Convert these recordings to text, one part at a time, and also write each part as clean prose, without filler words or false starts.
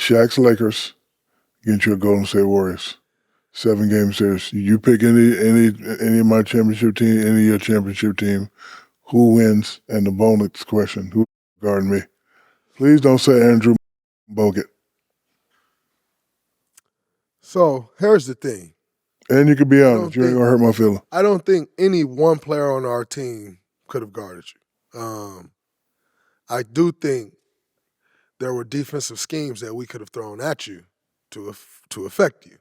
Shaq's Lakers against your Golden State Warriors. 7-game series. You pick any of my championship team, any of your championship team, who wins? And the bonus question, who guarding me? Please don't say Andrew Bogut. So here's the thing. And you can be honest. You ain't going to hurt my feeling. I don't think any one player on our team could have guarded you. I do think there were defensive schemes that we could have thrown at you to affect you.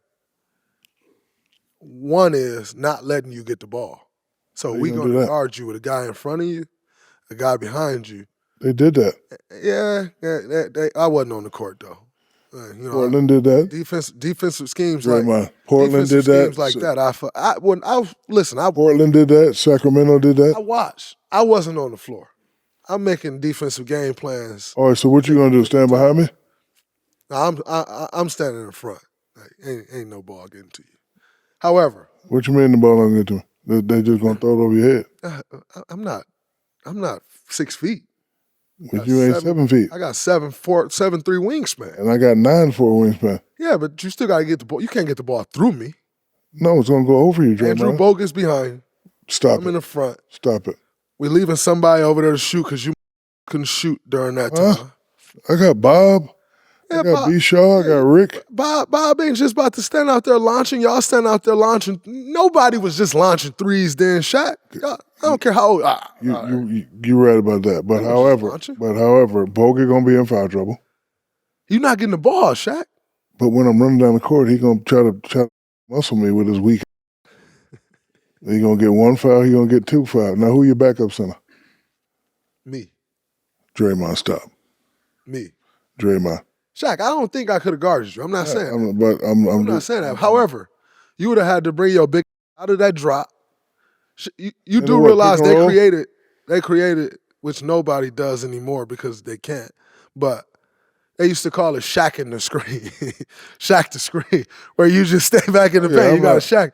One is not letting you get the ball. So we're going to guard you with a guy in front of you, a guy behind you. They did that. Yeah, I wasn't on the court, though. Portland did that. Defensive schemes Draymond. Portland did that. Schemes like that. Listen. Portland did that. Sacramento did that. I watched. I wasn't on the floor. I'm making defensive game plans. All right, so what you going to do, stand behind me? I'm standing in front. Like, ain't no ball getting to you. However. What you mean the ball don't get to me? They just going to throw it over your head? I'm not 6 feet. But you ain't 7 feet. I got 7'3" wingspan. And I got 9'4" wingspan. Yeah, but you still got to get the ball. You can't get the ball through me. No, it's going to go over you, Draymond. Andrew Bogut's behind. Stop it. I'm in the front. Stop it. We're leaving somebody over there to shoot because you couldn't shoot during that time. I got Bob. I got B. Shaw. I got Rick. Bob ain't just about to stand out there launching. Y'all stand out there launching. Nobody was just launching threes then, Shaq. I don't care how old. You right about that. But however, Bogut going to be in foul trouble. You're not getting the ball, Shaq. But when I'm running down the court, he going to try to muscle me with his weak. He going to get 1 foul. He going to get 2 fouls. Now, who your backup center? Me. Draymond, stop. Me. Draymond. Shaq, I don't think I could have guarded you. I'm not saying that. I'm not saying that. However, you would have had to bring your big out of that drop. You do realize they created, which nobody does anymore because they can't, but they used to call it Shaq in the screen. Shaq the screen, where you just stay back in the paint. You got a Shaq.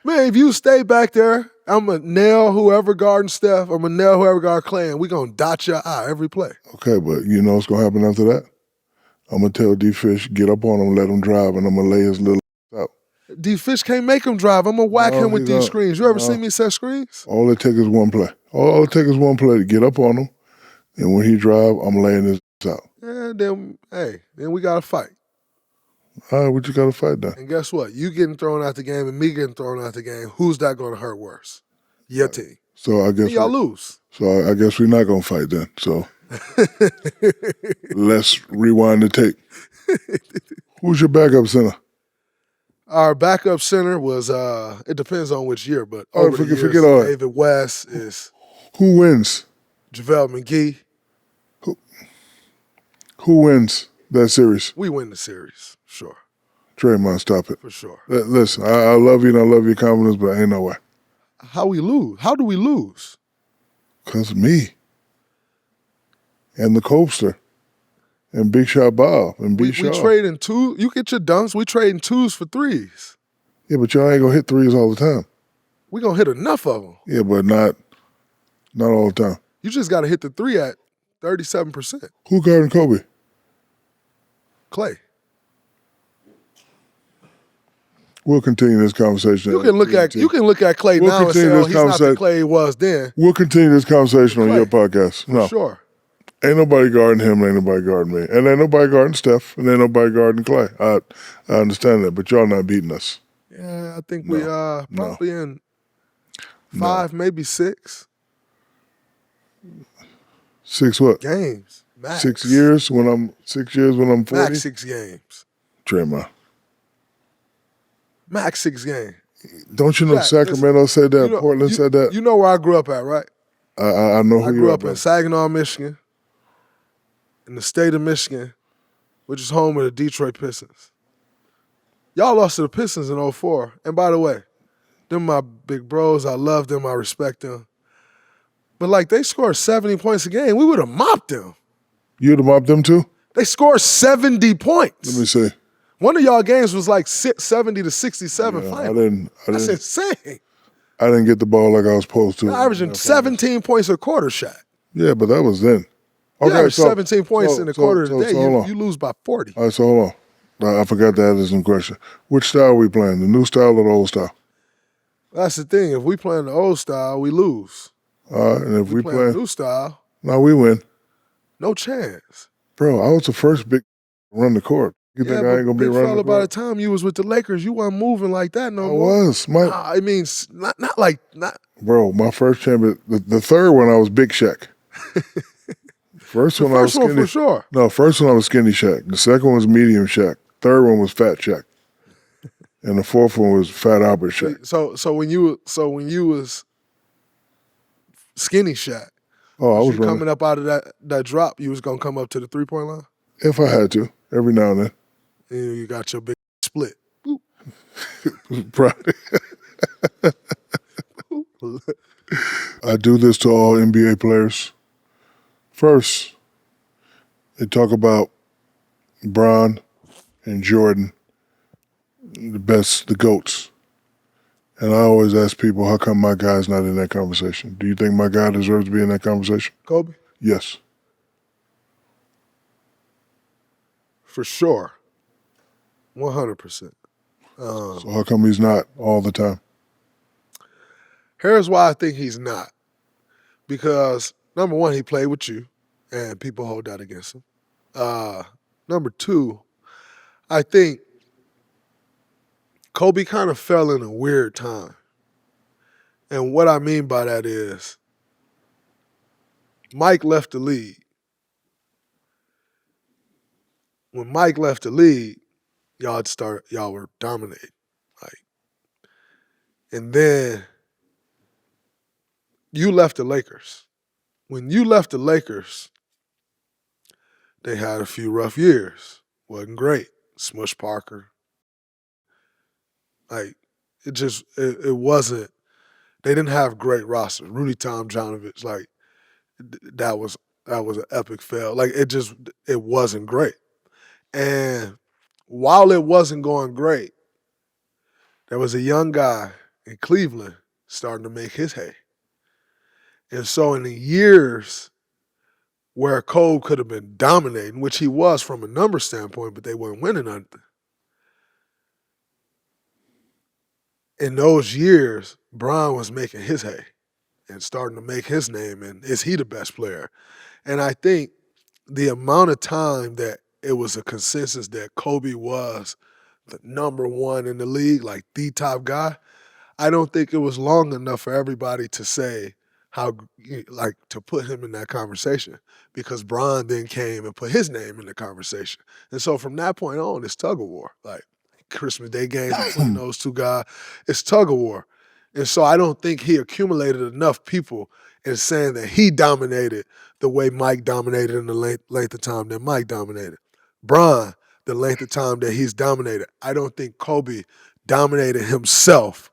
Man, if you stay back there, I'm going to nail whoever guarding Steph. I'm going to nail whoever guarding Clay, and we're going to dot your eye every play. Okay, but you know what's going to happen after that? I'm going to tell D-Fish, get up on him, let him drive, and I'm going to lay his little out. D-Fish can't make him drive. I'm going to whack him with these screens. You ever seen me set screens? All it takes is one play. All it takes is one play to get up on him, and when he drive, I'm laying his out. Yeah, then we got to fight. All right, what you got to fight then? And guess what? You getting thrown out the game and me getting thrown out the game, who's that going to hurt worse? Your team. So I guess y'all lose. So I guess we're not going to fight then. So let's rewind the tape. Who's your backup center? Our backup center was, it depends on which year, but forget all that. David West is. Who wins? JaVale McGee. Who wins that series? We win the series, sure. Draymond, stop it. For sure. Listen, I love you and I love your confidence, but ain't no way. How we lose? How do we lose? Because me and the Copster and Big Shot Bob and B. Shaw. We trade in two. You get your dunks. We trade in 2s for 3s. Yeah, but y'all ain't going to hit 3s all the time. We going to hit enough of them. Yeah, but not all the time. You just got to hit the 3 at 37%. Who guarding Kobe? Clay. We'll continue this conversation. You can look at Clay now and say, he's not the Clay he was then. We'll continue this conversation on your podcast. No. For sure. Ain't nobody guarding him, ain't nobody guarding me. And ain't nobody guarding Steph, and ain't nobody guarding Clay. I understand that, but y'all not beating us. Yeah, I think we probably in 5, maybe 6. 6 what? Games. Max. 6 years when I'm 40? Max 6 games. Draymond. Max 6 games. Don't you know Sacramento said that, Portland said that? You know where I grew up at, right? I know who you are. I grew up in Saginaw, Michigan, in the state of Michigan, which is home of the Detroit Pistons. Y'all lost to the Pistons in 2004. And by the way, them my big bros. I love them. I respect them. But they scored 70 points a game. We would have mopped them. You would have mopped them too? They scored 70 points. Let me see. One of y'all games was 70 to 67 final. That's insane. I didn't get the ball like I was supposed to. Averaging 17 points a quarter shot. Yeah, but that was then. You average 17 points in a quarter today. You lose by 40. All right, so hold on. I forgot to ask some question. Which style are we playing, the new style or the old style? That's the thing. If we playing the old style, we lose. All right, and if we playing the new style, no, we win. No chance. Bro, I was the first big run the court. You think I ain't gonna be running the court? By the time you was with the Lakers, you wasn't moving like that no more. I was. I mean, not. Bro, my first champion, the third one, I was Big Shaq. First one I was skinny. For sure. No, first one I was Skinny Shaq. The second one was Medium Shaq. Third one was Fat Shaq. And the fourth one was Fat Albert Shaq. So when you was Skinny Shaq, I was coming up out of that drop, you was gonna come up to the 3-point line? If I had to, every now and then. And you got your big split. Probably. I do this to all NBA players. First, they talk about Bron and Jordan, the GOATs. And I always ask people, how come my guy's not in that conversation? Do you think my guy deserves to be in that conversation? Kobe? Yes. For sure. 100%. So how come he's not all the time? Here's why I think he's not. Because, number one, he played with you, and people hold that against him. Number two, I think Kobe kind of fell in a weird time. And what I mean by that is Mike left the league. When Mike left the league, y'all were dominating. And then you left the Lakers. When you left the Lakers, they had a few rough years. Wasn't great. Smush Parker. It wasn't. They didn't have great rosters. Rudy Tomjanovich, that was an epic fail. It wasn't great. And while it wasn't going great, there was a young guy in Cleveland starting to make his hay. And so in the years where Kobe could have been dominating, which he was from a number standpoint, but they weren't winning nothing. In those years, Bron was making his hay and starting to make his name, and is he the best player? And I think the amount of time that it was a consensus that Kobe was the number one in the league, like the top guy, I don't think it was long enough for everybody to say to put him in that conversation, because Bron then came and put his name in the conversation. And so from that point on, it's tug of war. Christmas Day games between those two guys, it's tug of war. And so I don't think he accumulated enough people in saying that he dominated the way Mike dominated in the length of time that Mike dominated. Bron, the length of time that he's dominated. I don't think Kobe dominated himself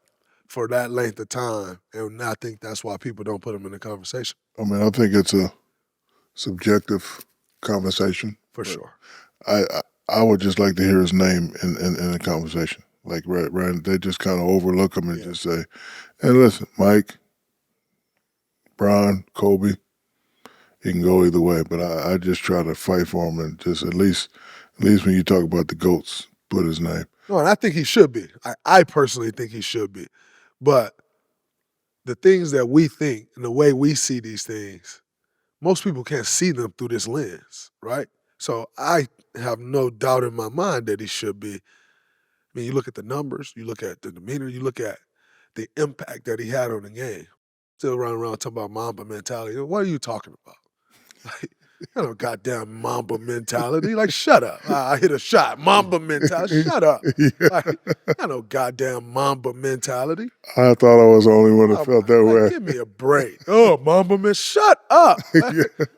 for that length of time, and I think that's why people don't put him in the conversation. I mean, I think it's a subjective conversation. For sure. I would just like to hear his name in the conversation. Right, they just kind of overlook him and just say, and listen, Mike, Bron, Kobe, it can go either way, but I just try to fight for him, and just at least when you talk about the GOATs, put his name. No, and I think he should be. I personally think he should be. But the things that we think and the way we see these things, most people can't see them through this lens, right? So I have no doubt in my mind that he should be. I mean, you look at the numbers, you look at the demeanor, you look at the impact that he had on the game. Still running around talking about Mamba mentality. What are you talking about? Goddamn Mamba mentality. Shut up. I hit a shot. Mamba mentality. Shut up. Goddamn Mamba mentality. I thought I was the only one that felt that way. Give me a break. Oh, Mamba man, shut up.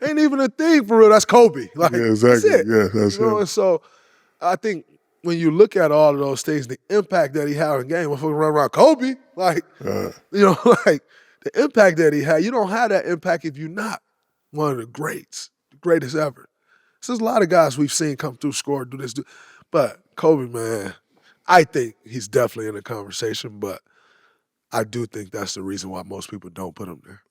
Ain't even a thing for real. That's Kobe. Yeah, exactly. That's it. Yeah, that's it. And so I think when you look at all of those things, the impact that he had on the game, I'm fucking run around Kobe. The impact that he had, you don't have that impact if you're not one of the greats. Greatest ever. So there's a lot of guys we've seen come through, score, do this, but Kobe, man, I think he's definitely in the conversation, but I do think that's the reason why most people don't put him there.